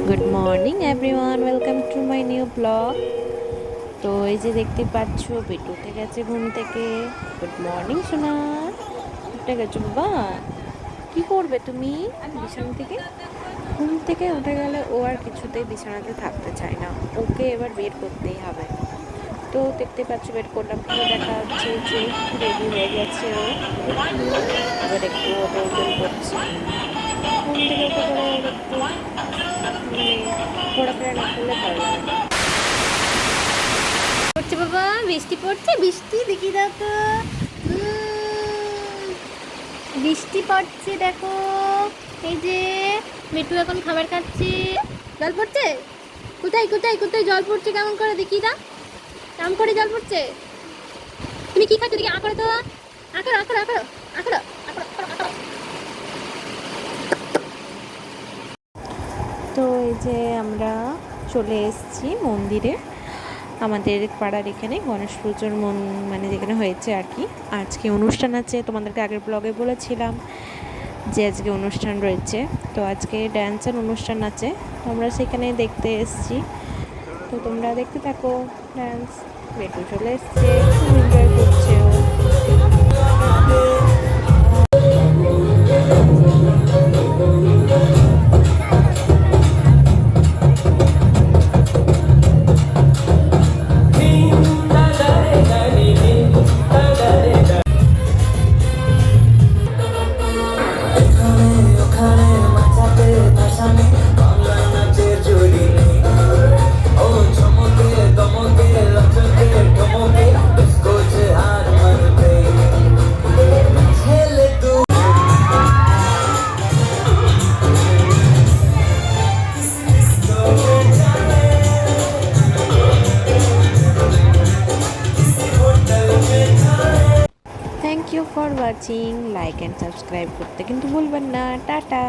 Good morning everyone, welcome to my new blog. তো এই যে দেখতে পাচ্ছ, বেটু উঠে গেছে ঘুম থেকে। গুড মর্নিং সোনা, উঠে গেছো বাবা? কি করবে তুমি বিছানা থেকে? ঘুম থেকে উঠে গেলে ও আর কিছুতেই বিছানাতে থাকতে চায় না, ওকে এবার বের করতেই হবে। তো দেখতে পাচ্ছ, বের করলাম, পুরো দেখা যাচ্ছে যে রেডি হয়ে গেছে ও। এবার একটু দৌড় করছে। ঘুম থেকে উঠে পড়ে ওর একটু মানে ঘোরাফেরা না করলে ভালো লাগে না। পড়ছে বাবা, বৃষ্টি পড়ছে। বৃষ্টি দেখি দাও তো। বৃষ্টি পড়ছে দেখো। এই যে মিঠু এখন খাবার খাচ্ছে। জল পড়ছে? কোথায় কোথায় কোথায় জল পড়ছে? কেমন করে দেখি দাও, কেমন করে জল পড়ছে? তুমি কি খাচ্ছ দেখি? আঁকড়ো তো, আঁকড়ো আঁকড়ো আঁকড়ো আঁকড়ো আঁকড়ো। তো এই যে আমরা চলে এসেছি মন্দিরে, আমাদের পাড়ার এখানে গণেশ পুজোর মানে যেখানে হয়েছে আর কি। আজকে অনুষ্ঠান আছে, তোমাদেরকে আগের ব্লগে বলেছিলাম যে আজকে অনুষ্ঠান রয়েছে। তো আজকে ড্যান্সের অনুষ্ঠান আছে, তো আমরা সেখানে দেখতে এসেছি। তো তোমরা দেখতে থাকো ড্যান্স। বেটু চলে এসছে, খুব এনজয় করছে ও। Thank you for watching. Like and subscribe করতে কিন্তু ভুলবেন না। টাটা।